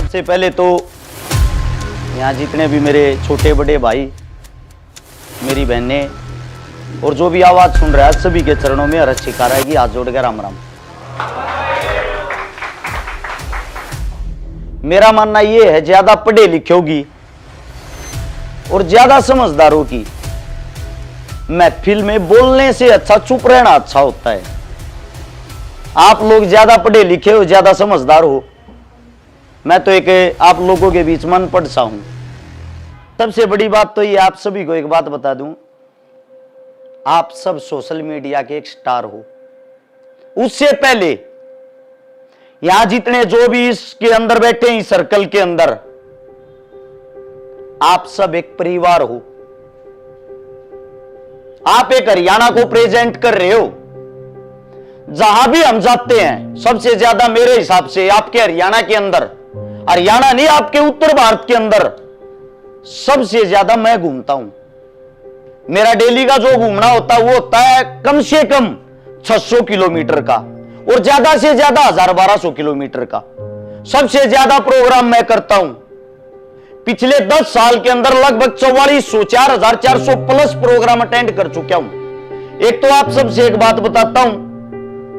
सबसे पहले तो यहाँ जितने भी मेरे छोटे बड़े भाई, मेरी बहनें और जो भी आवाज सुन रहा है, सभी के चरणों में अरज छिका रहेगी, हाथ जोड़ के राम राम। मेरा मानना यह है, ज्यादा पढ़े लिखे होगी और ज्यादा समझदारों की महफिल में बोलने से अच्छा चुप रहना अच्छा होता है। आप लोग ज्यादा पढ़े लिखे हो, ज्यादा समझदार हो, मैं तो एक आप लोगों के बीच मन पढ़ सा हूं। सबसे बड़ी बात तो ये, आप सभी को एक बात बता दूं, आप सब सोशल मीडिया के एक स्टार हो। उससे पहले यहां जितने जो भी इसके अंदर बैठे, इस सर्कल के अंदर, आप सब एक परिवार हो। आप एक हरियाणा को प्रेजेंट कर रहे हो। जहां भी हम जाते हैं, सबसे ज्यादा मेरे हिसाब से आपके हरियाणा के अंदर, हरियाणा नहीं, आपके उत्तर भारत के अंदर सबसे ज्यादा मैं घूमता हूं। मेरा डेली का जो घूमना होता है वो होता है कम से कम 600 किलोमीटर का, और ज्यादा से ज्यादा 1000-1200 किलोमीटर का। सबसे ज्यादा प्रोग्राम मैं करता हूं। पिछले 10 साल के अंदर लगभग 4400, 4400 प्लस प्रोग्राम अटेंड कर चुका हूं। एक तो आप सबसे एक बात बताता हूं,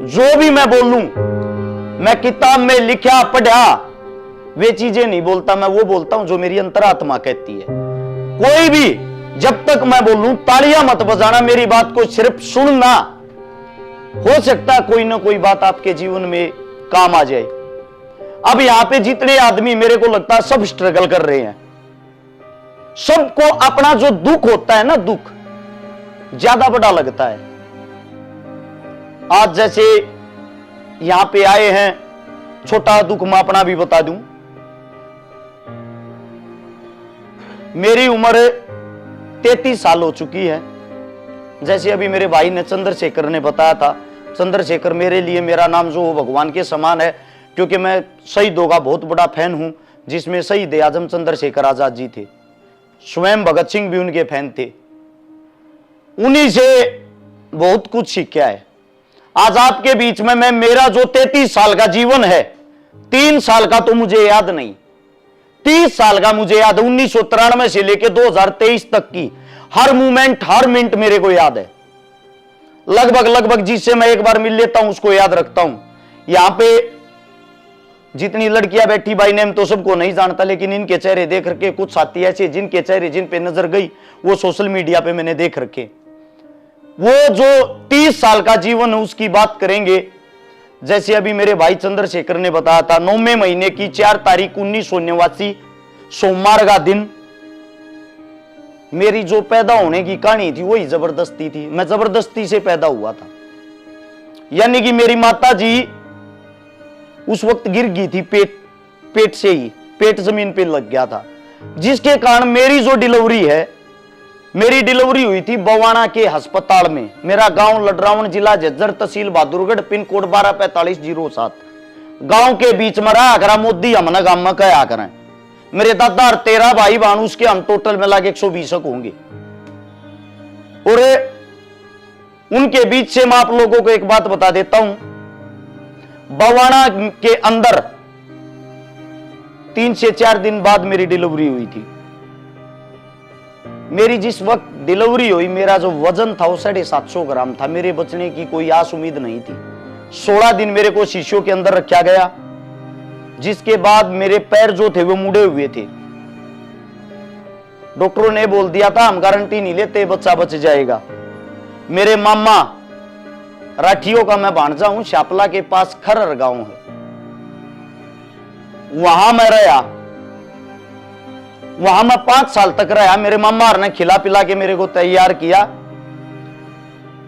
जो भी मैं बोलूं, मैं किताब में लिखा पढ़ा वे चीजें नहीं बोलता, मैं वो बोलता हूं जो मेरी अंतरात्मा कहती है। कोई भी जब तक मैं बोलूं तालियां मत बजाना, मेरी बात को सिर्फ सुनना। हो सकता है कोई ना कोई बात आपके जीवन में काम आ जाए। अब यहां पे जितने आदमी मेरे को लगता है सब स्ट्रगल कर रहे हैं। सबको अपना जो दुख होता है ना, दुख ज्यादा बड़ा लगता है। आज जैसे यहां पे आए हैं, छोटा दुख मैं अपना भी बता दूं। मेरी उम्र 33 साल हो चुकी है। जैसे अभी मेरे भाई ने, चंद्रशेखर ने बताया था, चंद्रशेखर मेरे लिए, मेरा नाम जो भगवान के समान है, क्योंकि मैं शहीदों का बहुत बड़ा फैन हूं, जिसमें शहीद आजम चंद्रशेखर आजाद जी थे। स्वयं भगत सिंह भी उनके फैन थे। उन्हीं से बहुत कुछ सीखा है। आज आपके बीच में मैं, मेरा जो 33 साल का जीवन है, 3 साल का तो मुझे याद नहीं, 30 साल का मुझे याद है। 1993 से लेकर 2023 तक की हर मूवमेंट, हर मिनट मेरे को याद है। लगभग जिससे मैं एक बार मिल लेता हूं उसको याद रखता हूं। यहां पे जितनी लड़कियां बैठी, भाई नेम तो सबको नहीं जानता, लेकिन इनके चेहरे देख रखे, कुछ साथी ऐसे जिनके चेहरे, जिन पे नजर गई, वो सोशल मीडिया पे मैंने देख रखे। वो जो 30 साल का जीवन है उसकी बात करेंगे। जैसे अभी मेरे भाई चंद्रशेखर ने बताया था, 9वें महीने की 4 तारीख 1989 सोमवार का दिन, मेरी जो पैदा होने की कहानी थी वही जबरदस्ती थी। मैं जबरदस्ती से पैदा हुआ था, यानी कि मेरी माता जी उस वक्त गिर गई थी, पेट से ही, पेट जमीन पे लग गया था, जिसके कारण मेरी जो डिलीवरी है, मेरी डिलीवरी हुई थी बवाना के अस्पताल में। मेरा गांव लडरावन, जिला झज्जर, तहसील बहादुरगढ़, पिन कोड 124507। गांव के बीच में रहा करा मोदी, हमने गांव में कहा करें। मेरे दादा और 13 भाई बहन, उसके हम टोटल मिला के 120 होंगे। और उनके बीच से मैं आप लोगों को एक बात बता देता हूं, बवाना के अंदर 3 से 4 दिन बाद मेरी डिलीवरी हुई थी। मेरी जिस वक्त डिलीवरी हुई, मेरा जो वजन था वो 750 ग्राम था। मेरे बचने की कोई आस उम्मीद नहीं थी। 16 दिन मेरे को शीशियों के अंदर रखा गया, जिसके बाद मेरे पैर जो थे वो मुड़े हुए थे। डॉक्टरों ने बोल दिया था, हम गारंटी नहीं लेते बच्चा बच जाएगा। मेरे मामा राठियों का मैं भांजा हूं, शापला के पास खरर गांव है, वहां मैं रहा। वहां मैं 5 साल तक रहा। मेरे मामा ने खिला पिला के मेरे को तैयार किया।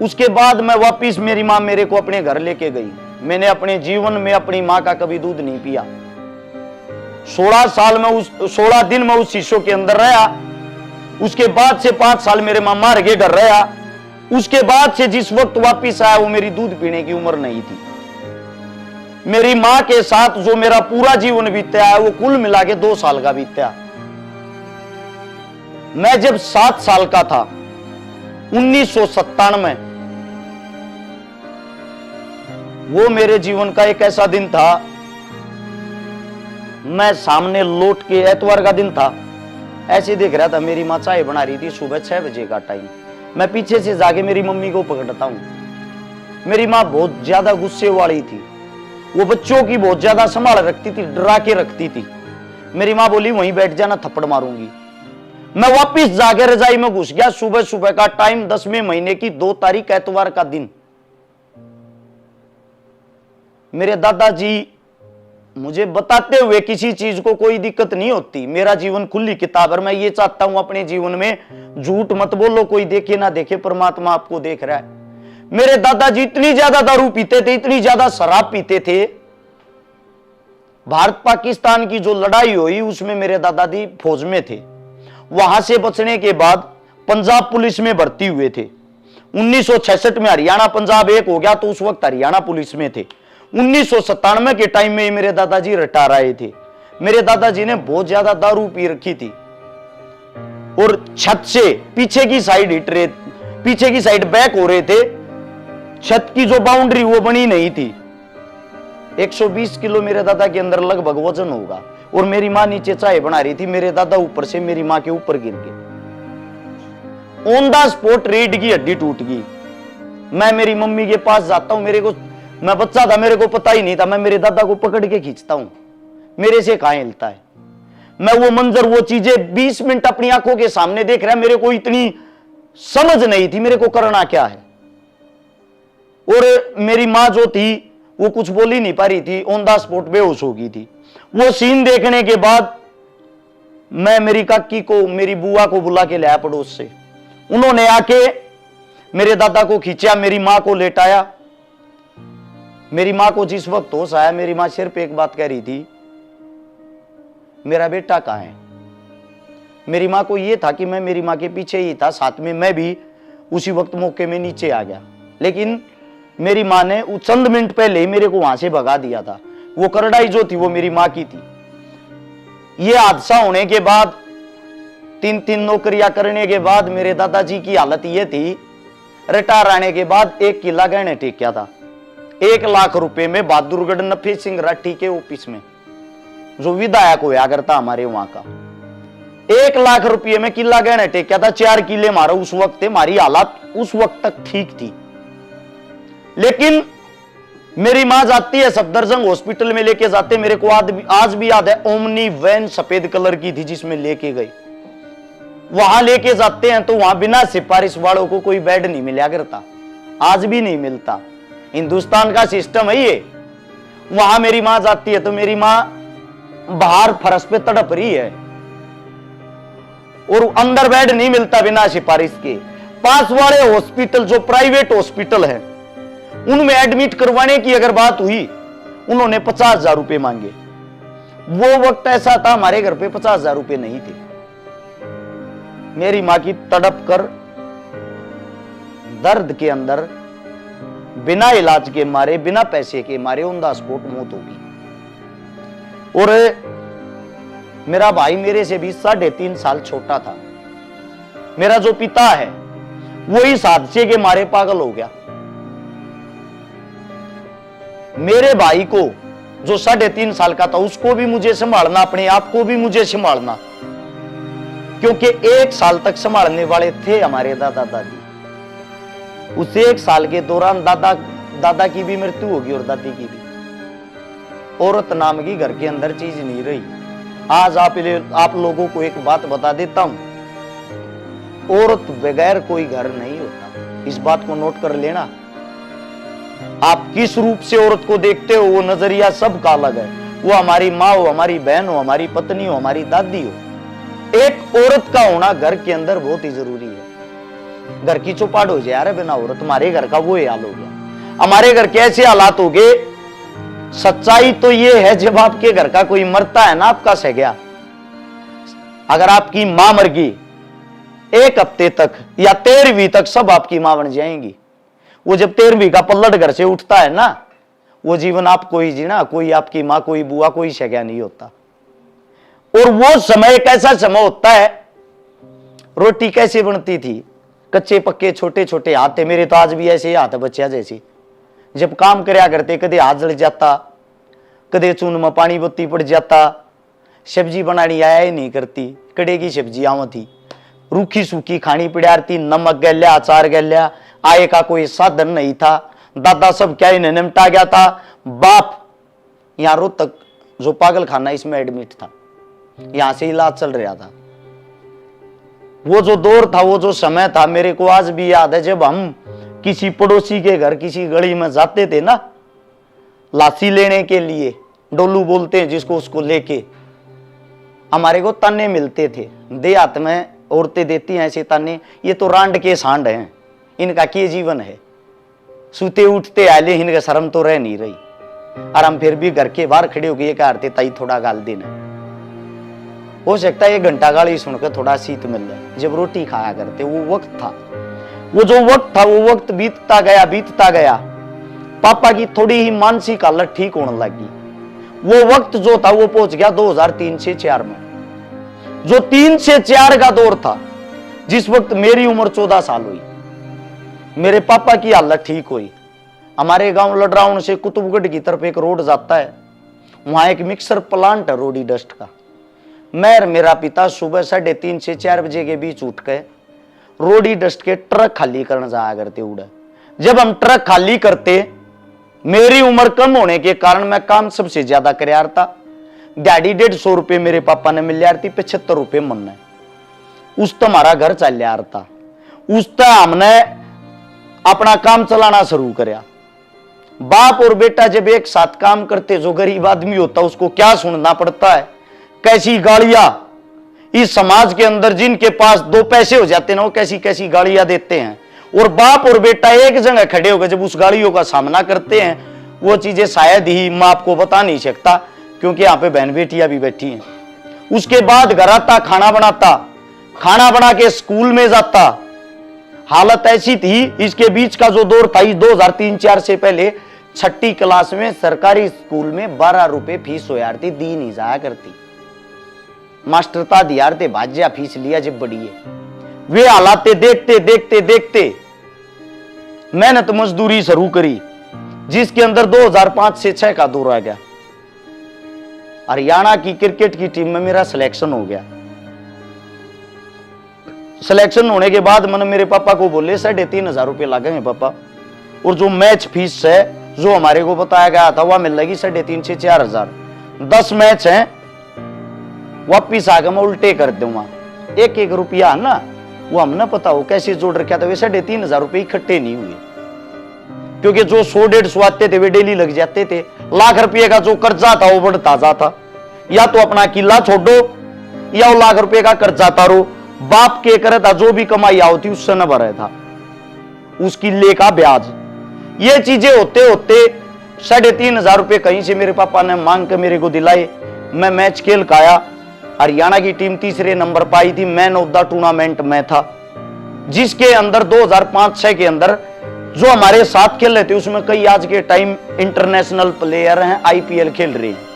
उसके बाद मैं वापिस, मेरी मां मेरे को अपने घर लेके गई। मैंने अपने जीवन में अपनी मां का कभी दूध नहीं पिया। 16 दिन में उस शीशों के अंदर रहा। उसके बाद से 5 साल मेरे मामा के घर रहा। उसके बाद से जिस वक्त वापिस आया, वो मेरी दूध पीने की उम्र नहीं थी। मेरी मां के साथ जो मेरा पूरा जीवन बीता है, वो कुल मिला के 2 साल का बीता। मैं जब 7 साल का था, 1997, वो मेरे जीवन का एक ऐसा दिन था मैं सामने लौट के, एतवार का दिन था, ऐसे देख रहा था मेरी माँ चाय बना रही थी, सुबह 6 बजे का टाइम। मैं पीछे से जाके मेरी मम्मी को पकड़ता हूं। मेरी माँ बहुत ज्यादा गुस्से वाली थी, वो बच्चों की बहुत ज्यादा संभाल रखती थी, डरा के रखती थी। मेरी माँ बोली वहीं बैठ जाना, थप्पड़ मारूंगी। मैं वापिस जाके रजाई में घुस गया। सुबह सुबह का टाइम, 10वें महीने की 2 तारीख, एतवार का दिन। मेरे दादाजी मुझे बताते हुए किसी चीज को कोई दिक्कत नहीं होती, मेरा जीवन खुली किताब है। मैं ये चाहता हूं अपने जीवन में झूठ मत बोलो, कोई देखे ना देखे, परमात्मा आपको देख रहा है। मेरे दादाजी इतनी ज्यादा दारू पीते थे, इतनी ज्यादा शराब पीते थे। भारत पाकिस्तान की जो लड़ाई हुई उसमें मेरे दादाजी फौज में थे। वहां से बचने के बाद पंजाब पुलिस में भर्ती हुए थे। 1966 में हरियाणा पंजाब एक हो गया, तो उस वक्त हरियाणा पुलिस में थे। 1997 के टाइम में मेरे दादाजी रिटायर आए थे। मेरे दादाजी ने बहुत ज्यादा दारू पी रखी थी और छत से पीछे की साइड हिट रहे, पीछे की साइड बैक हो रहे थे। छत की जो बाउंड्री वो बनी नहीं थी। 120 किलो मेरे दादा के अंदर लगभग वजन होगा, और मेरी माँ नीचे चाय बना रही थी। मेरे दादा ऊपर से मेरी माँ के ऊपर गिर गए। ऑन द स्पॉट रीढ़ की हड्डी टूट गई। मैं मेरी मम्मी के पास जाता हूं, मैं बच्चा था, मेरे को पता ही नहीं था। मैं मेरे दादा को पकड़ के खींचता हूं, मेरे से कहां हिलता है। मैं वो मंजर, वो चीजें 20 मिनट अपनी आंखों के सामने देख रहा। मेरे को इतनी समझ नहीं थी मेरे को करना क्या है। और मेरी माँ जो थी वो कुछ बोल ही नहीं पा रही थी, ऑन द स्पॉट बेहोश हो गई थी। वो सीन देखने के बाद मैं मेरी काकी को, मेरी बुआ को बुला के लाया पड़ोस से। उन्होंने आके मेरे दादा को खींचा, मेरी माँ को लेटाया। मेरी माँ को जिस वक्त होश आया, मेरी माँ सिर पे एक बात कह रही थी, मेरा बेटा कहाँ है। मेरी माँ को यह था कि मैं मेरी माँ के पीछे ही था, साथ में मैं भी उसी वक्त मौके में नीचे आ गया। लेकिन मेरी माँ ने चंद मिनट पहले ही मेरे को वहां से भगा दिया था। वो करड़ाई जो थी वो मेरी माँ की थी। ये हादसा होने के बाद, 3 नौकरियां करने के बाद मेरे दादाजी की हालत ये थी, रिटायर आने के बाद 1 किला गहने टेकिया था 1 लाख रुपए में, बहादुरगढ़ नफे सिंह राठी के ऑफिस में, जो विधायक हुआ करता हमारे वहां का। 1 लाख रुपये में किला गहने टेकिया था। 4 किले मारो उस वक्त थे। हमारी हालत उस वक्त तक ठीक थी। लेकिन मेरी मां जाती है सफदरजंग हॉस्पिटल में, लेके जाते, मेरे को आज भी याद है, ओमनी वैन सफेद कलर की थी जिसमें लेके गए। वहां लेके जाते हैं तो वहां बिना सिफारिश वालों को कोई बेड नहीं मिला करता, आज भी नहीं मिलता। हिंदुस्तान का सिस्टम है ये। वहां मेरी मां जाती है तो मेरी मां बाहर फर्श पे तड़प रही है और अंदर बेड नहीं मिलता बिना सिफारिश के। पास वाले हॉस्पिटल, जो प्राइवेट हॉस्पिटल है, उनमें एडमिट करवाने की अगर बात हुई, उन्होंने 50,000 रुपए मांगे। वो वक्त ऐसा था हमारे घर पे 50,000 रुपए नहीं थे। मेरी मां की तड़प कर दर्द के अंदर बिना इलाज के मारे, बिना पैसे के मारे ऑन द स्पॉट मौत होगी। और मेरा भाई मेरे से भी 3.5 साल छोटा था। मेरा जो पिता है वो इस हादसे के मारे पागल हो गया। मेरे भाई को जो 3.5 साल का था, उसको भी मुझे संभालना, अपने आप को भी मुझे संभालना, क्योंकि 1 साल तक संभालने वाले थे हमारे दादा दादी। उस 1 साल के दौरान दादा की भी मृत्यु होगी और दादी की भी। औरत नाम की घर के अंदर चीज नहीं रही। आज आप लोगों को एक बात बता देता हूं, औरत बगैर कोई घर नहीं होता। इस बात को नोट कर लेना। आप किस रूप से औरत को देखते हो, वो नजरिया सबका अलग है। वो हमारी माँ हो, हमारी बहन हो, हमारी पत्नी हो, हमारी दादी हो। एक औरत का होना घर के अंदर बहुत ही जरूरी है। घर की चौपाट हो जाए यार बिना औरत, हमारे घर का वो हाल हो गया। हमारे घर के ऐसे हालात हो गए। सच्चाई तो ये है, जब आपके घर का कोई मरता है ना, आपका सह गया। अगर आपकी मां मर गई 1 हफ्ते तक या 13वीं तक, सब आपकी मां बन जाएंगी। वो जब 13वीं का पल्लट घर से उठता है ना, वो जीवन आपको ही जीना, कोई आपकी मां, कोई बुआ, कोई सगा नहीं होता। और वो समय कैसा समय होता है, रोटी कैसे बनती थी, कच्चे पक्के छोटे छोटे हाथ थे। मेरे तो आज भी ऐसे ही हाथ है बच्चा जैसे। जब काम करया करते, कदे हाथ जल जाता, कदे चून में पानी बत्ती पड़ जाता, सब्जी बनानी आया ही नहीं करती, कड़े की सब्जी आव थी, रूखी सूखी खानी पिड़ारती, नमक गल्या अचार गल्या, आय का कोई साधन नहीं था। दादा सब क्या इन्हें निपटा गया था। बाप यहां रोहतक जो पागल खाना इसमें एडमिट था, यहां से इलाज चल रहा था। वो जो दौर था, वो जो समय था, मेरे को आज भी याद है जब हम किसी पड़ोसी के घर किसी गली में जाते थे ना, लासी लेने के लिए, डोलू बोलते हैं जिसको, उसको लेके हमारे को ताने मिलते थे। देहात में औरतें देती हैं ऐसे ताने, ये तो रांड के सांड हैं, इनका क्या जीवन है, सूते उठते आले, इनका शर्म तो रह नहीं रही। और हम फिर भी घर के बाहर खड़े हो गए कहते ताई थोड़ा गाल देना। हो सकता है 1 घंटा गाली सुनकर थोड़ा शीत मिल जाए, जब रोटी खाया करते वो वक्त था। वो जो वक्त था वो वक्त बीतता गया। पापा की थोड़ी ही मानसिक हालत ठीक होने लगी। वो वक्त जो था वो पहुंच गया 2003 से 4 में, जो 3 से 4 का दौर था, जिस वक्त मेरी उम्र 14 साल हुई। मेरे पापा की हालत ठीक हुई। हमारे गांव लडराउन से कुतुबगढ़ की तरफ एक रोड जाता है, वहां एक मिक्सर प्लांट है रोडी डस्ट का। मैं और मेरा पिता सुबह 3:30 से 4 बजे के बीच उठ के रोडी डस्ट के ट्रक खाली करने जाया करते उड़ा। जब हम ट्रक खाली करते, मेरी उम्र कम होने के कारण मैं काम सबसे ज्यादा कर था। दिहाड़ी 150 रुपये मेरे पापा ने मिल रही थी, 75 रुपये मन है। उस तो हमारा घर चल रहा था। उस तो हमने अपना काम चलाना शुरू कराया। बाप और बेटा जब एक साथ काम करते, जो गरीब आदमी होता उसको क्या सुनना पड़ता है, कैसी गालियां इस समाज के अंदर जिनके पास 2 पैसे हो जाते ना, वो कैसी कैसी गालियां देते हैं। और बाप और बेटा एक जगह खड़े होकर जब उस गालियों का सामना करते हैं, वो चीजें शायद ही मां आपको बता नहीं सकता, क्योंकि यहाँ पे बहन बेटियां भी बैठी हैं। उसके बाद घर आता, खाना बनाता, खाना बना के स्कूल में जाता। हालत ऐसी थी, इसके बीच का जो दौर था 2003-4 से पहले, 6ठी क्लास में सरकारी स्कूल में 12 रुपए फीस हो यार थी, दी नहीं जाया करती। मास्टर ता दियार थे भाज्या फीस लिया जब बड़ी है। वे हालात देखते देखते देखते मेहनत मजदूरी शुरू करी, जिसके अंदर 2005 से 6 का दौर आ गया। हरियाणा की क्रिकेट की टीम में मेरा सिलेक्शन हो गया। सिलेक्शन होने के बाद मैंने मेरे पापा को बोले 3,500 रुपये लगेंगे पापा, और जो मैच फीस है जो हमारे को बताया गया था वह मिल लगी 3,500 से 4,000। 10 मैच हैं, वापिस आकर मैं उल्टे कर दूंगा। 1-1 रुपया ना, वो हमने पता हो कैसे जोड़ रखा था। वे 3,500 रुपये इकट्ठे नहीं हुए, क्योंकि जो 100-150 आते थे वे डेली लग जाते थे। लाख रुपये का जो कर्जा था वो बढ़ता जाता। या तो अपना किला छोड़ो या वो लाख रुपये का कर्जा तारो। बाप के करे था जो भी कमाई होती उससे न भरा था, उसकी ले का ब्याज। ये चीजें होते होते 3,500 रुपये कहीं से मेरे पापा ने मांग के मेरे को दिलाए। मैं मैच खेल का आया। हरियाणा की टीम 3रे नंबर पाई थी। मैन ऑफ द टूर्नामेंट में था, जिसके अंदर 2005-6 के अंदर जो हमारे साथ खेल रहे थे उसमें कई आज के टाइम इंटरनेशनल प्लेयर हैं, IPL खेल रहे हैं।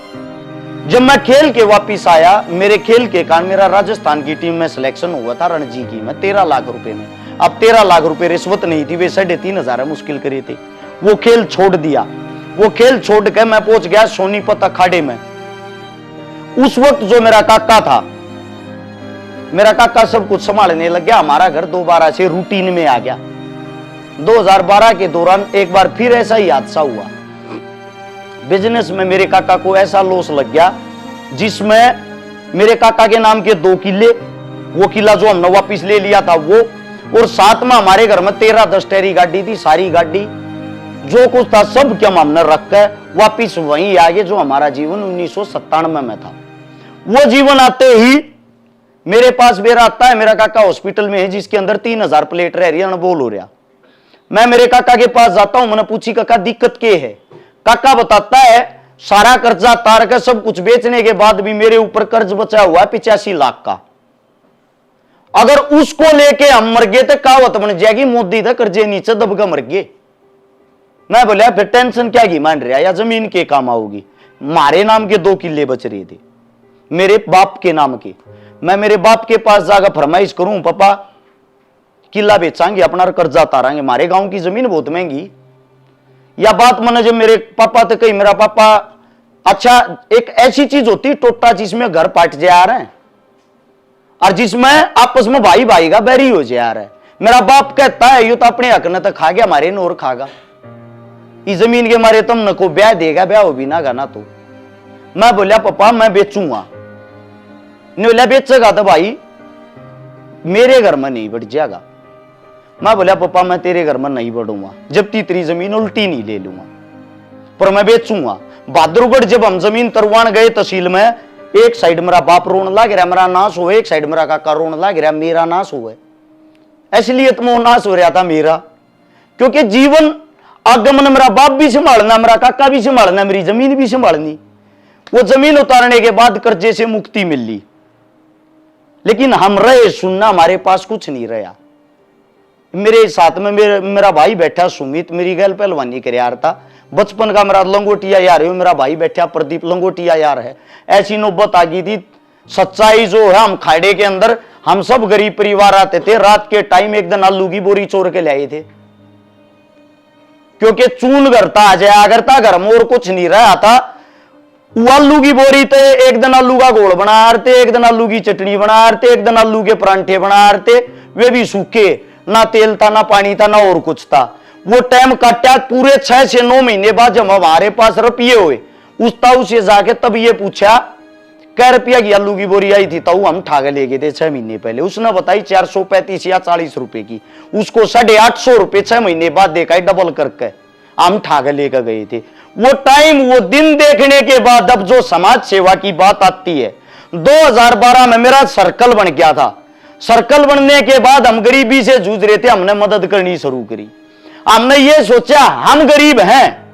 जब मैं खेल के वापिस आया, मेरे खेल के कारण मेरा राजस्थान की टीम में सिलेक्शन हुआ था रणजी की में 13 लाख रुपए में। अब 13 लाख रुपए रिश्वत नहीं थी, वे 3,500 मुश्किल करे थे। वो खेल छोड़ दिया। वो खेल छोड़ के मैं पहुंच गया सोनीपत अखाड़े में। उस वक्त जो मेरा काका था, मेरा काका सब कुछ संभालने लग गया। हमारा घर दोबारा से रूटीन में आ गया। 2012 के दौरान एक बार फिर ऐसा ही हादसा हुआ। बिजनेस में मेरे काका को ऐसा लॉस लग गया, जिसमें मेरे काका के नाम के 2 किले, वो किला जो हमने वापिस ले लिया था वो, और साथ में हमारे घर में 13-10 टेरी गाड़ी थी। सारी गाड़ी जो कुछ था सब क्या हमने रख कर वापिस वहीं आ गए। जो हमारा जीवन 1997 में था, वो जीवन आते ही मेरे पास मेरा आता है। मेरा काका हॉस्पिटल में है, जिसके अंदर 3,000 प्लेट रह रही है, अनबोल हो रहा। मैं मेरे काका के पास जाता हूं, मैंने पूछी काका दिक्कत क्या है। काका बताता है सारा कर्जा तार कर सब कुछ बेचने के बाद भी मेरे ऊपर कर्ज बचा हुआ है 85 लाख का। अगर उसको लेके हम मर गए तो कहावत बन जाएगी मोदी था कर्जे नीचे दबका मर गए। मैं बोला फिर टेंशन क्या की मान रहा, या जमीन के काम आओगी। मारे नाम के 2 किले बच रहे थे, मेरे बाप के नाम के। मैं मेरे बाप के पास जाकर फरमाइश करूं, पापा किला बेचांगे, अपना कर्जा तारांगे, हमारे गांव की जमीन बहुत महंगी। या बात मैंने जब मेरे पापा तो कही, मेरा पापा अच्छा, एक ऐसी चीज होती है टोटा जिसमें घर पाट जा रहे हैं और जिसमें आपस में भाई भाई का बैरी हो जा रहा है। मेरा बाप कहता है यो तो अपने हक ने तो खा गया, हमारे नोर खागा, इस जमीन के मारे तुम न को ब्याह देगा, ब्याह हो भी ना गाना। तो मैं बोलिया पापा मैं बेचूंगा। नहीं बोलिया बेचेगा तो भाई मेरे घर में नहीं बढ़ जाएगा। मैं बोलिया पापा मैं तेरे घर में नहीं बढ़ूंगा, जब तेरी जमीन उल्टी नहीं ले लूंगा, पर मैं बेचूंगा। बहादुरगढ़ जब हम जमीन तरवान गए तहसील में, एक साइड मेरा बाप रोन लग रहा, मेरा नाश हो, एक साइड मेरा काका रोन लग रहा, मेरा नाश हो। इसलिए तो वो नाश हो रहा था मेरा, क्योंकि जीवन आगमन मेरा बाप भी संभालना, मेरा काका भी संभालना, मेरी जमीन भी संभालनी। वो जमीन उतारने के बाद कर्जे से मुक्ति मिल ली, लेकिन हम रहे सुनना, हमारे पास कुछ नहीं रहा। मेरे साथ में मेरा भाई बैठा सुमित, मेरी गैल पहलवानी कर यार था, बचपन का मेरा लंगोटिया यार है, मेरा भाई बैठा प्रदीप लंगोटिया यार है। ऐसी नौबत आ गई थी, सच्चाई जो है, हम खाड़े के अंदर हम सब गरीब परिवार आते थे, रात के टाइम एक दिन आलू की बोरी चोर के लाए थे, क्योंकि चून घर था, जाया करता घर में और कुछ नहीं रहा था। आलू की बोरी थे, एक दिन आलू का घोल बना रहे थे, एक दिन आलू की चटनी बना रहे थे, एक दिन आलू के परांठे बना रहे थे, वे भी सूखे, ना तेल था ना पानी था ना और कुछ था। वो टाइम काटा, पूरे 6 से 9 महीने बाद जब हमारे पास रुपये हुए, उस ताऊ से जाके तब ये पूछा कै रुपया की आलू की बोरी आई थी, ताऊ हम ठागे ले गए थे 6 महीने पहले। उसने बताई 435 या 40 रुपए की, उसको 850 रुपए 6 महीने बाद देखा, डबल करके हम ठागे लेकर गए थे। वो टाइम वो दिन देखने के बाद अब जो समाज सेवा की बात आती है, 2012 में मेरा सर्कल बन गया था। सर्कल बनने के बाद हम गरीबी से जूझ रहे थे, हमने मदद करनी शुरू करी। हमने ये सोचा हम गरीब हैं,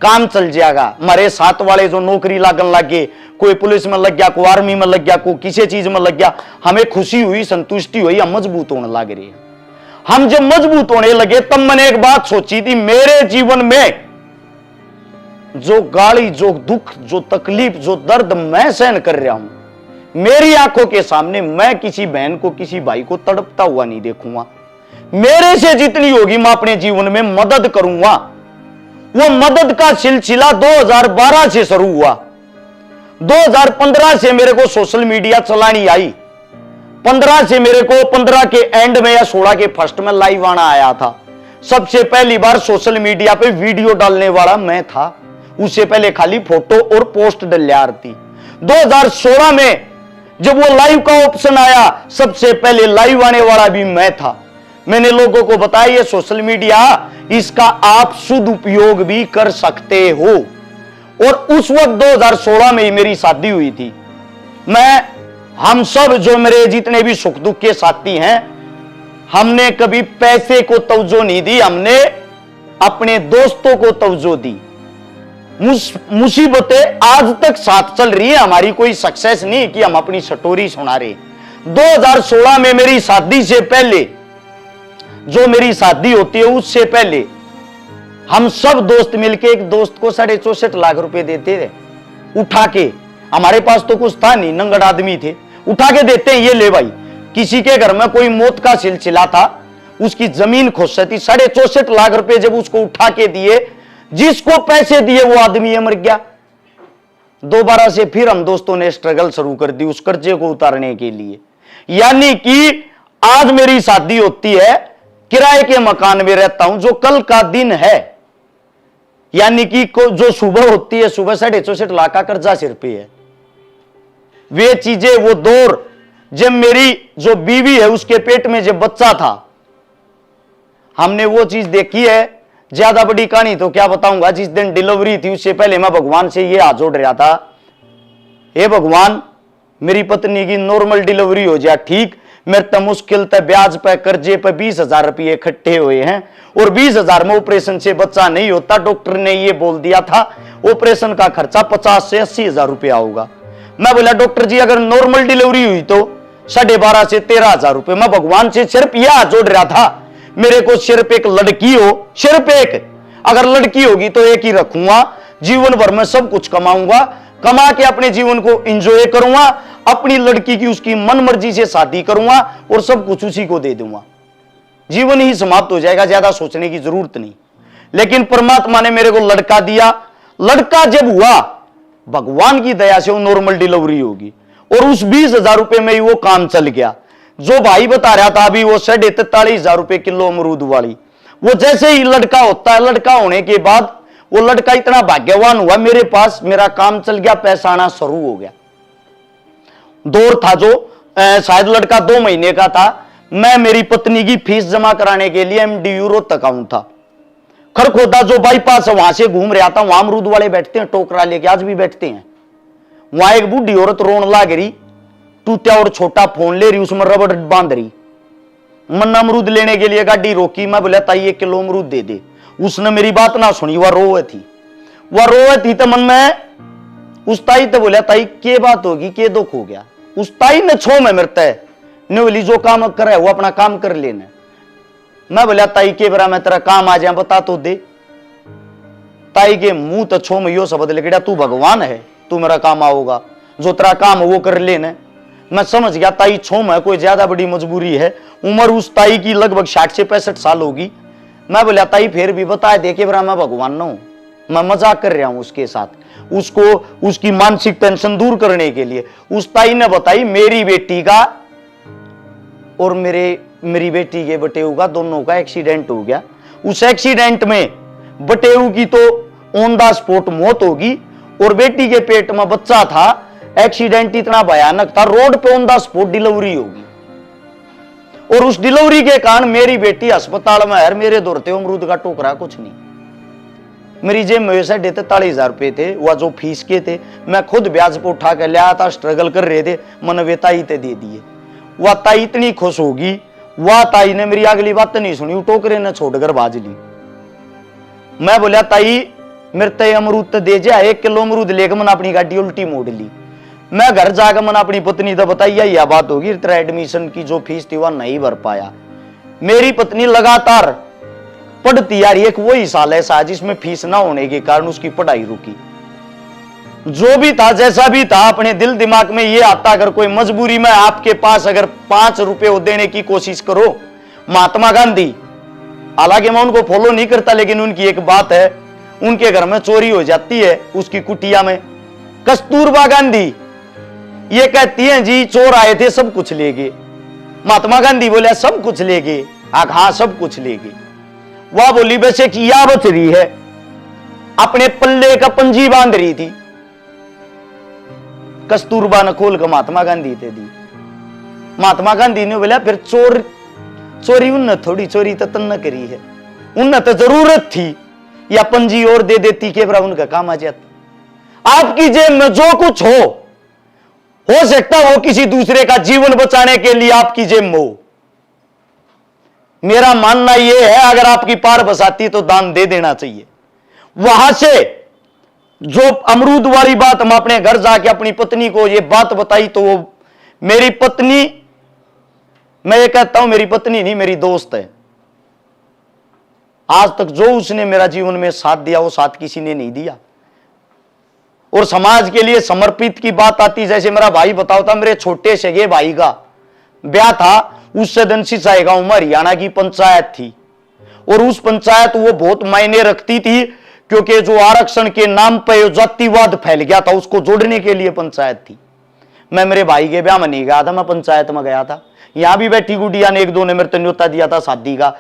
काम चल जाएगा। हमारे साथ वाले जो नौकरी लागन लगे, कोई पुलिस में लग गया, कोई आर्मी में लग गया, कोई किसी चीज में लग गया, हमें खुशी हुई, संतुष्टि हुई, हम मजबूत होने लग रहे। हम जब मजबूत होने लगे तब मैंने एक बात सोची थी, मेरे जीवन में जो गाली, जो दुख, जो तकलीफ, जो दर्द मैं सहन कर रहा हूं, मेरी आंखों के सामने मैं किसी बहन को, किसी भाई को तड़पता हुआ नहीं देखूंगा। मेरे से जितनी होगी मैं अपने जीवन में मदद करूंगा। वो मदद का सिलसिला 2012 से शुरू हुआ। 2015 से मेरे को सोशल मीडिया चलानी आई। 15 से मेरे को 15 के एंड में या 16 के फर्स्ट में लाइव आना आया था। सबसे पहली बार सोशल मीडिया पे वीडियो डालने वाला मैं था, उससे पहले खाली फोटो और पोस्ट डलिया थी। 2016 में जब वो लाइव का ऑप्शन आया, सबसे पहले लाइव आने वाला भी मैं था। मैंने लोगों को बताया ये सोशल मीडिया, इसका आप शुद्ध उपयोग भी कर सकते हो। और उस वक्त 2016 में ही मेरी शादी हुई थी। हम सब जो मेरे जितने भी सुख दुख के साथी हैं, हमने कभी पैसे को तवज्जो नहीं दी, हमने अपने दोस्तों को तवज्जो दी। मुसीबतें आज तक साथ चल रही है हमारी, कोई सक्सेस नहीं कि हम अपनी स्टोरी सुना रहे। 2016 में मेरी शादी से पहले, जो मेरी शादी होती है उससे पहले, हम सब दोस्त मिलके एक दोस्त को 64.5 लाख रुपए देते थे उठा के। हमारे पास तो कुछ था नहीं, नंगड़ आदमी थे, उठा के देते हैं, ये ले भाई। किसी के घर में कोई मौत का सिलसिला था, उसकी जमीन खुश थी, 64.5 लाख रुपए जब उसको उठा के दिए, जिसको पैसे दिए वो आदमी मर गया। दोबारा से फिर हम दोस्तों ने स्ट्रगल शुरू कर दी उस कर्जे को उतारने के लिए। यानी कि आज मेरी शादी होती है, किराए के मकान में रहता हूं, जो कल का दिन है, यानी कि जो सुबह होती है, सुबह 64.5 लाख का कर्जा सिर पे है। वे चीजें, वो दौर जब मेरी जो बीवी है उसके पेट में जब बच्चा था, हमने वो चीज देखी है। ज्यादा बड़ी कहानी तो क्या बताऊंगा, जिस दिन डिलीवरी थी उससे पहले मैं भगवान से ये हाथ जोड़ रहा था, हे भगवान मेरी पत्नी की नॉर्मल डिलीवरी हो जाए ठीक। मेरे तो मुश्किल तो ब्याज पे कर्जे पे 20,000 रुपये इकट्ठे हुए हैं, और 20,000 में ऑपरेशन से बच्चा नहीं होता। डॉक्टर ने ये बोल दिया था ऑपरेशन का खर्चा 50 से 80,000 रुपया होगा। मैं बोला डॉक्टर जी अगर नॉर्मल डिलीवरी हुई तो 12,500 से 13,000 रुपये। मैं भगवान से सिर्फ यह हाथ जोड़ रहा था, मेरे को सिर्फ एक लड़की हो, सिर्फ एक, अगर लड़की होगी तो एक ही रखूंगा, जीवन भर में सब कुछ कमाऊंगा, कमा के अपने जीवन को एंजॉय करूंगा, अपनी लड़की की उसकी मन मर्जी से शादी करूंगा और सब कुछ उसी को दे दूंगा, जीवन ही समाप्त हो जाएगा, ज्यादा सोचने की जरूरत नहीं। लेकिन परमात्मा ने मेरे को लड़का दिया। लड़का जब हुआ भगवान की दया से वो नॉर्मल डिलीवरी होगी। और उस 20,000 रुपए में ही वो काम चल गया। जो भाई बता रहा था अभी वो 43,500 रुपए किलो अमरूद वाली, वो जैसे ही लड़का होता है, लड़का होने के बाद वो लड़का इतना भाग्यवान हुआ, मेरे पास मेरा काम चल गया, पैसा आना शुरू हो गया। दौर था जो शायद लड़का 2 महीने का था, मैं मेरी पत्नी की फीस जमा कराने के लिए MDU रोहतक आऊं था। खरखोदा जो बाईपास है वहां से घूम रहा था, वहां अमरूद वाले बैठते हैं टोकरा लेके, आज भी बैठते हैं। वहां एक बूढ़ी औरत रोन लाग रही, टूटा और छोटा फोन ले रही, उसमें रबड़ बांध रही। मन अमरूद लेने के लिए गाड़ी रोकी, मैं बोला ताई 1 किलो अमरूद दे दे। उसने मेरी बात ना सुनी, वह रोए थी तो मन में उस ताई तो बोला ताई के बात होगी, के दुख हो गया। उस ताई ने छो में मरता है बोली जो काम करे वो अपना काम कर लेना। मैं बोला ताई के बरा मैं तेरा काम आ जाए बता तो दे। ताई के मुंह तो छो में यो शब्द लिखड़ा, तू भगवान है, तू मेरा काम आओगा, जो तेरा काम वो कर लेना। मैं समझ गया ताई छो में कोई ज्यादा बड़ी मजबूरी है। उम्र उस ताई की लगभग 60 से 65 साल होगी। मैं बोला ताई फिर भी बता दे के बरा मैं भगवान ना हूं, मैं मजाक कर रहा हूं उसके साथ, उसको उसकी मानसिक टेंशन दूर करने के लिए। उस ताई ने बताई मेरी बेटी का और मेरी बेटी के बटेऊ का दोनों का एक्सीडेंट हो गया। उस एक्सीडेंट में बटेऊ की तो ऑन द स्पॉट मौत होगी और बेटी के पेट में बच्चा था। एक्सीडेंट इतना भयानक था, रोड पे ऑन द स्पॉट डिलीवरी होगी और उस डिलीवरी के कारण मेरी बेटी अस्पताल में है। मेरे दौड़ते अमरूद का टोकरा कुछ नहीं। मेरी जेब में 43,500 रुपए थे, वह जो फीस के थे मैं खुद ब्याज पर उठा कर लिया था, स्ट्रगल कर रहे थे, मन वे ताई ते दे दिए। वह ताई इतनी खुश होगी, वह ताई ने मेरी अगली बात नहीं सुनी, टोकरे ने छोड़कर भाज ली। मैं बोला ताई मेरे ते अमरूद तो दे जा, 1 किलो अमरूद लेकर मैंने अपनी गाड़ी उल्टी मोड़ ली। मैं घर जाकर मैंने अपनी पत्नी तो बताई यह बात होगी, तेरा एडमिशन की जो फीस थी वह नहीं भर पाया। मेरी पत्नी लगातार पढ़ती यार, एक वही साल ऐसा जिसमें फीस ना होने के कारण उसकी पढ़ाई रुकी। जो भी था जैसा भी था, अपने दिल दिमाग में ये आता अगर कोई मजबूरी में आपके पास अगर 5 रुपए देने की कोशिश करो। महात्मा गांधी, हालांकि मैं उनको फॉलो नहीं करता, लेकिन उनकी एक बात है, उनके घर में चोरी हो जाती है उसकी कुटिया में। कस्तूरबा गांधी ये कहती हैं जी चोर आए थे सब कुछ ले गए। महात्मा गांधी बोले सब कुछ ले गए, हाँ सब कुछ ले गए। वह बोली वैसे किया बच रही है, अपने पल्ले का पंजी बांध रही थी। कस्तूरबा ने खोल कर महात्मा गांधी ते दी। महात्मा गांधी ने बोला फिर चोरी उनने थोड़ी, चोरी तो तन्ने करी है, उनने तो जरूरत थी, या पंजी और दे देती के बरा उनका काम आ जाता। आपकी जेब में जो कुछ हो सकता हो किसी दूसरे का जीवन बचाने के लिए आपकी जेब में हो। मेरा मानना यह है अगर आपकी पार बसाती तो दान दे देना चाहिए। वहां से जो अमरूद वाली बात हम अपने घर जाके अपनी पत्नी को ये बात बताई तो वो मेरी पत्नी, मैं ये कहता हूं मेरी पत्नी नहीं मेरी दोस्त है। आज तक जो उसने मेरा जीवन में साथ दिया वो साथ किसी ने नहीं दिया। और समाज के लिए समर्पित की बात आती, जैसे मेरा भाई बताओ था, मेरे छोटे से भाई का ब्याह था, उससे दंशिसाई गांव में हरियाणा की पंचायत थी और उस पंचायत वो बहुत मायने रखती थी क्योंकि जो आरक्षण के नाम पर जातिवाद फैल गया था उसको जोड़ने के लिए पंचायत थी। मैं मेरे भाई के ब्याह में नहीं गया था, मैं पंचायत में गया था। यहां भी बैठी गुड़िया ने 1-2 ने मेरे को न्योता दिया था शादी का।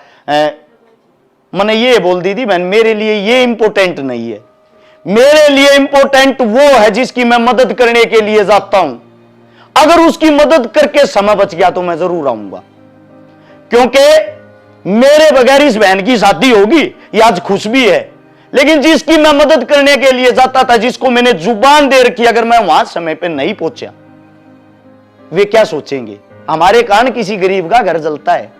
मैंने ये बोल दी थी मैं मेरे लिए ये इंपॉर्टेंट नहीं है, मेरे लिए इंपॉर्टेंट वो है जिसकी मैं मदद करने के लिए जाता हूं। अगर उसकी मदद करके समय बच गया तो मैं जरूर आऊंगा, क्योंकि मेरे बगैर इस बहन की शादी होगी ये आज खुश भी है, लेकिन जिसकी मैं मदद करने के लिए जाता था, जिसको मैंने जुबान दे रखी, अगर मैं वहां समय पे नहीं पहुंचा वे क्या सोचेंगे। हमारे कारण किसी गरीब का घर जलता है।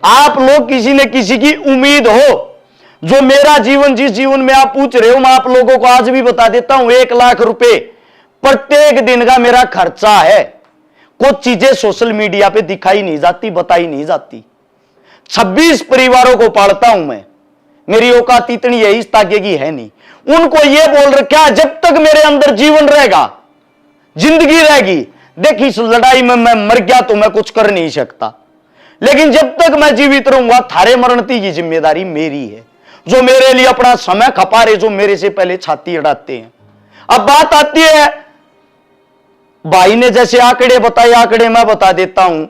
आप लोग किसी न किसी की उम्मीद हो। जो मेरा जीवन, जिस जीवन में आप पूछ रहे हो, मैं आप लोगों को आज भी बता देता हूं, 1 लाख रुपए प्रत्येक दिन का मेरा खर्चा है। कुछ चीजें सोशल मीडिया पे दिखाई नहीं जाती, बताई नहीं जाती। 26 परिवारों को पालता हूं मैं, मेरी औकात इतनी है इस ताके की है नहीं। उनको यह बोल रखा जब तक मेरे अंदर जीवन रहेगा, जिंदगी रहेगी, देखिए इस लड़ाई में मैं मर गया तो मैं कुछ कर नहीं सकता, लेकिन जब तक मैं जीवित रहूंगा थारे मरणती की जिम्मेदारी मेरी है। जो मेरे लिए अपना समय खपा रहे, जो मेरे से पहले छाती अड़ाते हैं, अब बात आती है, भाई ने जैसे आंकड़े बताए, आंकड़े मैं बता देता हूं।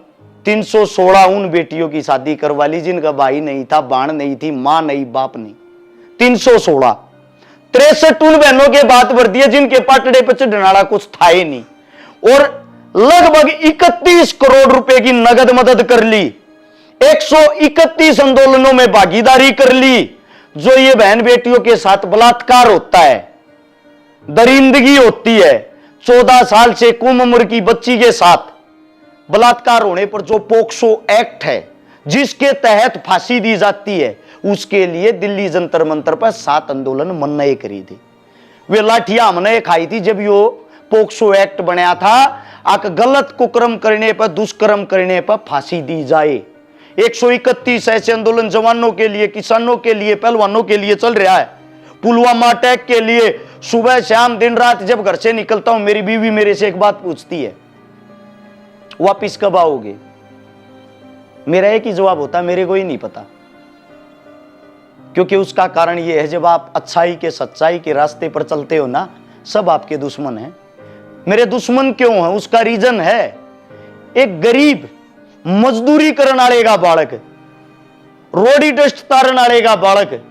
316 उन बेटियों की शादी करवा ली जिनका भाई नहीं था, बाण नहीं थी, मां नहीं, बाप नहीं। 316। 63 उन बहनों के बात भर दिए जिनके पाटड़े पर चढ़नाड़ा कुछ था ही नहीं, और लगभग 31 करोड़ रुपए की नगद मदद कर ली। 131 आंदोलनों में भागीदारी कर ली। जो ये बहन बेटियों के साथ बलात्कार होता है, दरिंदगी होती है, 14 साल से कम उम्र की बच्ची के साथ बलात्कार होने पर जो पोक्सो एक्ट है जिसके तहत फांसी दी जाती है, उसके लिए दिल्ली जंतर मंतर पर 7 आंदोलन मन्नए करी थी। वे लाठियां हमने खाई थी जब यो पोक्सो एक्ट बनाया था। आक गलत कुकर्म करने पर, दुष्कर्म करने पर फांसी दी जाए। 131 ऐसे आंदोलन जवानों के लिए, किसानों के लिए, पहलवानों के लिए चल रहा है। पुलवामा अटैक के लिए सुबह शाम दिन रात जब घर से निकलता हूं, मेरी बीवी मेरे से एक बात पूछती है, वापिस कब आओगे? मेरा एक ही जवाब होता है, मेरे को ही नहीं पता। क्योंकि उसका कारण यह है, जब आप अच्छाई के, सच्चाई के रास्ते पर चलते हो ना, सब आपके दुश्मन हैं। मेरे दुश्मन क्यों हैं? उसका रीजन है, एक गरीब मजदूरी करने वाले का बालक, रोडी डस्ट तारने वाले का बालक,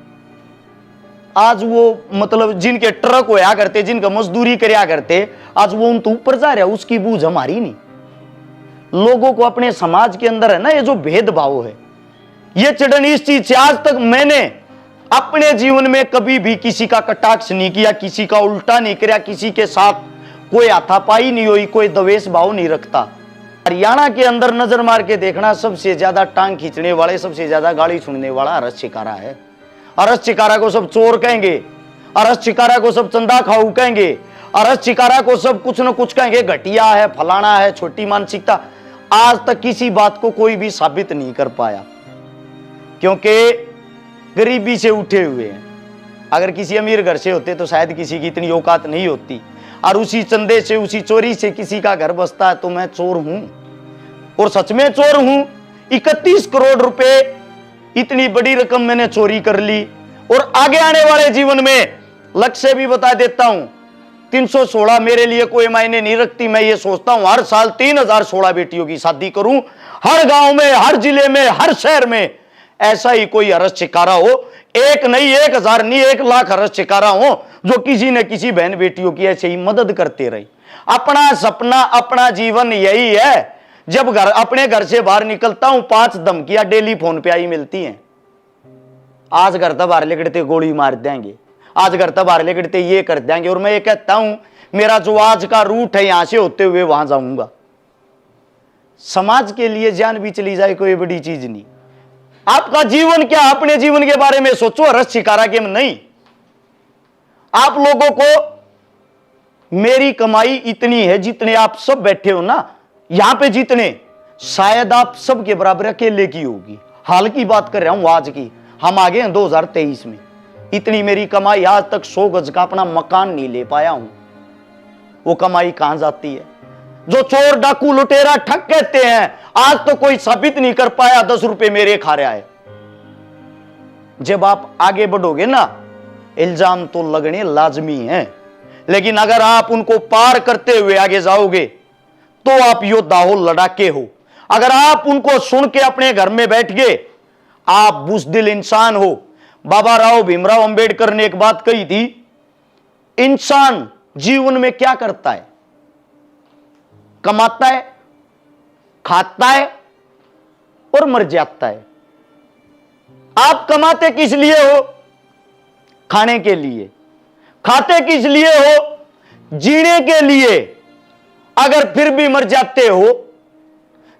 आज वो मतलब जिनके ट्रक होया करते, जिनका मजदूरी करया करते, आज वो उन तो ऊपर जा रहा है। उसकी बूझ हमारी नहीं। लोगों को अपने समाज के अंदर है ना, ये जो भेदभाव है, ये चिड़न इस चीज से, आज तक मैंने अपने जीवन में कभी भी किसी का कटाक्ष नहीं किया, किसी का उल्टा नहीं किया, किसी के साथ कोई हाथापाई नहीं हुई, कोई द्वेष भाव नहीं रखता। हरियाणा के अंदर नजर मार के देखना, सबसे ज्यादा टांग खींचने वाले, सबसे ज्यादा गाली सुनने वाला हरस शिकारा है। हरस शिकारा को सब चोर कहेंगे, हरस शिकारा को सब चंदा खाऊ कहेंगे, हरस शिकारा को सब कुछ न कुछ कहेंगे, घटिया है, फलाना है, छोटी मानसिकता। आज तक किसी बात को कोई भी साबित नहीं कर पाया, क्योंकि गरीबी से उठे हुए हैं। अगर किसी अमीर घर से होते तो शायद किसी की इतनी औकात नहीं होती, और उसी चंदे से, उसी चोरी से किसी का घर बसता है। तो मैं चोर हूं, और सच में चोर हूं। 31 करोड़ रुपए, इतनी बड़ी रकम मैंने चोरी कर ली। और आगे आने वाले जीवन में लक्ष्य भी बता देता हूं, 316 मेरे लिए कोई मायने नहीं रखती। मैं ये सोचता हूं हर साल 3016 बेटियों की शादी करूं, हर गांव में, हर जिले में, हर शहर में ऐसा ही कोई हरस शिकारा हो। एक नहीं, 1000 नहीं, 1,00,000 हरस शिकारा हो जो किसी न किसी बहन बेटियों की ऐसे ही मदद करते रहे। अपना सपना, अपना जीवन यही है। जब अपने घर से बाहर निकलता हूं, 5 धमकियां डेली फोन पे आई मिलती हैं। आज घर तक बाहर लेकर गोली मार देंगे, आज घर तक बाहर लेकर ये कर देंगे। और मैं ये कहता हूं, मेरा जो आज का रूट है, यहां से होते हुए वहां जाऊंगा। समाज के लिए जान भी चली जाए कोई बड़ी चीज नहीं। आपका जीवन क्या, अपने जीवन के बारे में सोचो, हरस शिकारा के नहीं। आप लोगों को मेरी कमाई इतनी है, जितने आप सब बैठे हो ना यहां पे, जितने शायद आप सब के बराबर अकेले की होगी। हाल की बात कर रहा हूं, आज की। हम आ गए हैं 2023 में। इतनी मेरी कमाई, आज तक 100 गज का अपना मकान नहीं ले पाया हूं। वो कमाई कहां जाती है? जो चोर, डाकू, लुटेरा, ठग कहते हैं, आज तो कोई साबित नहीं कर पाया 10 रुपए मेरे खा रहा है। जब आप आगे बढ़ोगे ना, इल्जाम तो लगने लाजमी है, लेकिन अगर आप उनको पार करते हुए आगे जाओगे तो आप योद्धा हो, लड़ाके हो। अगर आप उनको सुन के अपने घर में बैठ गए, आप बुज़दिल इंसान हो। बाबा राव भीमराव अंबेडकर ने एक बात कही थी, इंसान जीवन में क्या करता है? कमाता है, खाता है और मर जाता है। आप कमाते किस लिए हो? खाने के लिए। खाते किस लिए हो? जीने के लिए। अगर फिर भी मर जाते हो,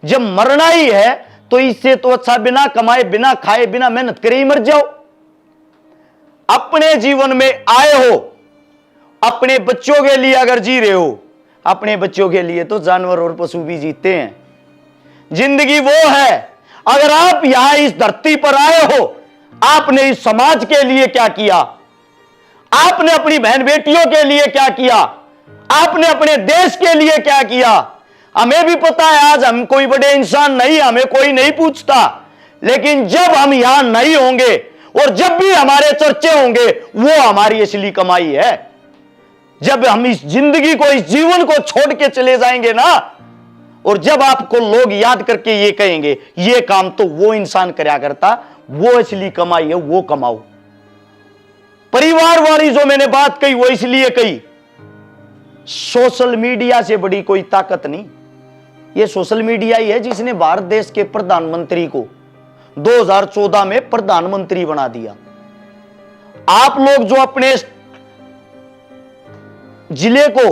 जब मरना ही है तो इससे तो अच्छा बिना कमाए, बिना खाए, बिना मेहनत करे ही मर जाओ। अपने जीवन में आए हो, अपने बच्चों के लिए अगर जी रहे हो, अपने बच्चों के लिए तो जानवर और पशु भी जीते हैं। जिंदगी वो है। अगर आप यहां इस धरती पर आए हो, आपने इस समाज के लिए क्या किया? आपने अपनी बहन बेटियों के लिए क्या किया? आपने अपने देश के लिए क्या किया? हमें भी पता है आज हम कोई बड़े इंसान नहीं, हमें कोई नहीं पूछता। लेकिन जब हम यहां नहीं होंगे और जब भी हमारे चर्चे होंगे, वो हमारी असली कमाई है। जब हम इस जिंदगी को, इस जीवन को छोड़ के चले जाएंगे ना, और जब आपको लोग याद करके ये कहेंगे ये काम तो वो इंसान करया करता, वो असली कमाई है, वो कमाओ। परिवार वाली जो मैंने बात कही वो इसलिए कही, सोशल मीडिया से बड़ी कोई ताकत नहीं। ये सोशल मीडिया ही है जिसने भारत देश के प्रधानमंत्री को 2014 में प्रधानमंत्री बना दिया। आप लोग जो अपने जिले को,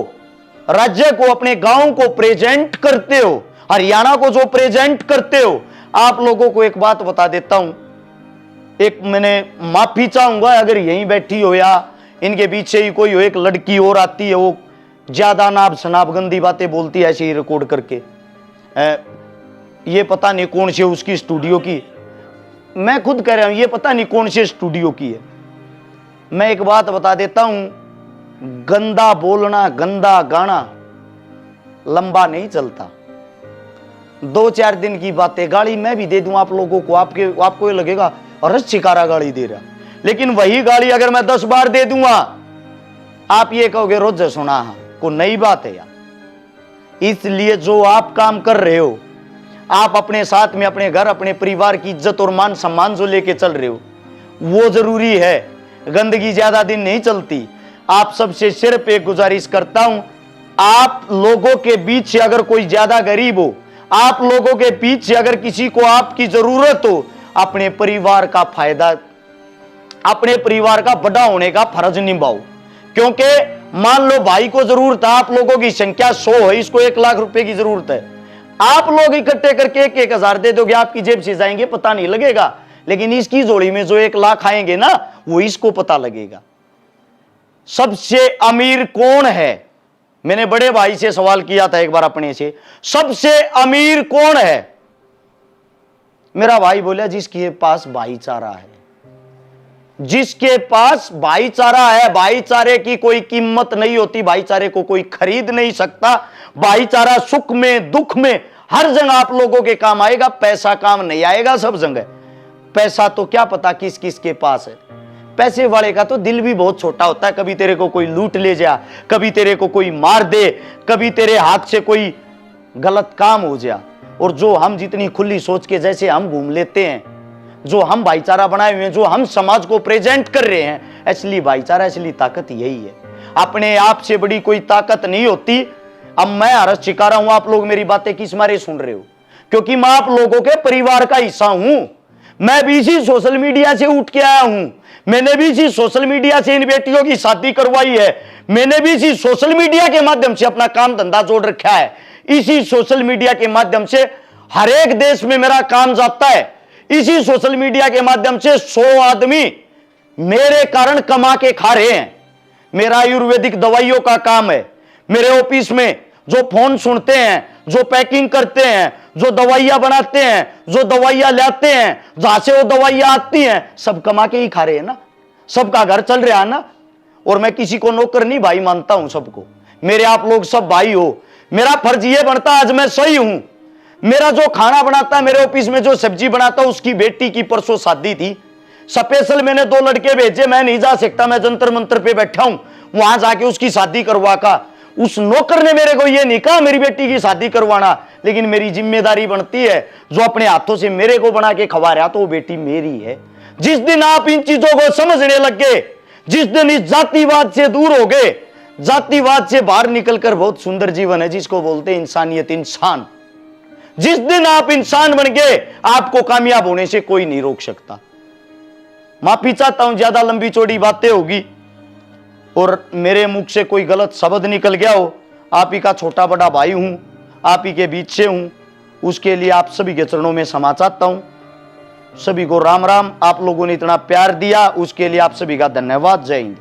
राज्य को, अपने गांव को प्रेजेंट करते हो, हरियाणा को जो प्रेजेंट करते हो, आप लोगों को एक बात बता देता हूं, एक मैंने माफी चाहूंगा अगर यहीं बैठी हो या इनके पीछे ही कोई हो, एक लड़की और आती है, वो ज्यादा नाब शनाब गंदी बातें बोलती है ऐसे ही रिकॉर्ड करके, ये पता नहीं कौन से उसकी स्टूडियो की, मैं खुद कह रहा हूं ये पता नहीं कौन से स्टूडियो की है। मैं एक बात बता देता हूं, गंदा बोलना, गंदा गाना लंबा नहीं चलता। 2-4 दिन की बातें, गाली मैं भी दे दूं आप लोगों को, आपको ये लगेगा अरे शिकारा गाली दे रहा, लेकिन वही गाली अगर मैं 10 बार दे दूंगा आप ये कहोगे रोज सुना है, को नई बात है यार। इसलिए जो आप काम कर रहे हो, आप अपने साथ में अपने घर, अपने परिवार की इज्जत और मान सम्मान जो लेके चल रहे हो, वो जरूरी है। गंदगी ज्यादा दिन नहीं चलती। आप सबसे सिर्फ एक गुजारिश करता हूं, आप लोगों के बीच से अगर कोई ज्यादा गरीब हो, आप लोगों के बीच से अगर किसी को आपकी जरूरत हो, अपने परिवार का फायदा, अपने परिवार का बड़ा होने का फर्ज निभाओ। क्योंकि मान लो भाई को जरूरत है, आप लोगों की संख्या 100 है, इसको 1 लाख रुपए की जरूरत है, आप लोग इकट्ठे करके 1,000 दे दोगे, आपकी जेब से जाएंगे पता नहीं लगेगा, लेकिन इसकी जोड़ी में जो 1 लाख आएंगे ना, वो इसको पता लगेगा। सबसे अमीर कौन है? मैंने बड़े भाई से सवाल किया था एक बार अपने से, सबसे अमीर कौन है? मेरा भाई बोला जिसके पास भाईचारा है। जिसके पास भाईचारा है, भाईचारे की कोई कीमत नहीं होती, भाईचारे को कोई खरीद नहीं सकता। भाईचारा सुख में दुख में हर जगह आप लोगों के काम आएगा, पैसा काम नहीं आएगा सब जगह। पैसा तो क्या पता किस किस के पास है। पैसे वाले का तो दिल भी बहुत छोटा होता है, कभी तेरे को कोई लूट ले जा, कभी तेरे को कोई मार दे, कभी तेरे हाथ से कोई गलत काम हो जा। और जो हम जितनी खुली सोच के जैसे हम घूम लेते हैं, जो हम भाईचारा बनाए हुए हैं, जो हम समाज को प्रेजेंट कर रहे हैं, असली भाईचारा, असली ताकत यही है। अपने आप से बड़ी कोई ताकत नहीं होती। अब मैं हर्ष चिकारा हूं, आप लोग मेरी बातें किस मारे सुन रहे हो? क्योंकि मैं आप लोगों के परिवार का हिस्सा हूं। मैं भी इसी सोशल मीडिया से उठ के आया हूं, मैंने भी इसी सोशल मीडिया से इन बेटियों की शादी करवाई है, मैंने भी इसी सोशल मीडिया के माध्यम से अपना काम धंधा जोड़ रखा है। इसी सोशल मीडिया के माध्यम से हर एक देश में मेरा काम जाता है। इसी सोशल मीडिया के माध्यम से 100 आदमी मेरे कारण कमा के खा रहे हैं। मेरा आयुर्वेदिक दवाइयों का काम है। मेरे ऑफिस में जो फोन सुनते हैं, जो पैकिंग करते हैं, जो दवाइयां बनाते हैं, जो दवाइयां लाते हैं, जहां से वो दवाइयां आती हैं, सब कमा के ही खा रहे हैं ना, सबका घर चल रहा है ना। और मैं किसी को नौकर नहीं भाई मानता हूं, सबको मेरे आप लोग सब भाई हो। मेरा फर्ज ये बनता आज मैं सही हूं। मेरा जो खाना बनाता है, मेरे ऑफिस में जो सब्जी बनाता, उसकी बेटी की परसों शादी थी, स्पेशल मैंने 2 लड़के भेजे। मैं नहीं जा सकता, मैं जंतर मंतर पे बैठा हूं, वहां जाके उसकी शादी करवा का। उस नौकर ने मेरे को ये नहीं कहा मेरी बेटी की शादी करवाना, लेकिन मेरी जिम्मेदारी बनती है, जो अपने हाथों से मेरे को बना के खवा रहा तो वो बेटी मेरी है। जिस दिन आप इन चीजों को समझने लग गए, जिस दिन इस जातिवाद से दूर हो गए, जातिवाद से बाहर निकलकर बहुत सुंदर जीवन है जिसको बोलते हैं इंसानियत, इंसान। जिस दिन आप इंसान बन गए, आपको कामयाब होने से कोई नहीं रोक सकता। माफी चाहता हूं, ज्यादा लंबी चौड़ी बातें होगी और मेरे मुख से कोई गलत शब्द निकल गया हो। आप ही का छोटा बड़ा भाई हूं, आप ही के बीच से हूं, उसके लिए आप सभी के चरणों में क्षमा चाहता हूं। सभी को राम राम। आप लोगों ने इतना प्यार दिया, उसके लिए आप सभी का धन्यवाद। जय हिंद।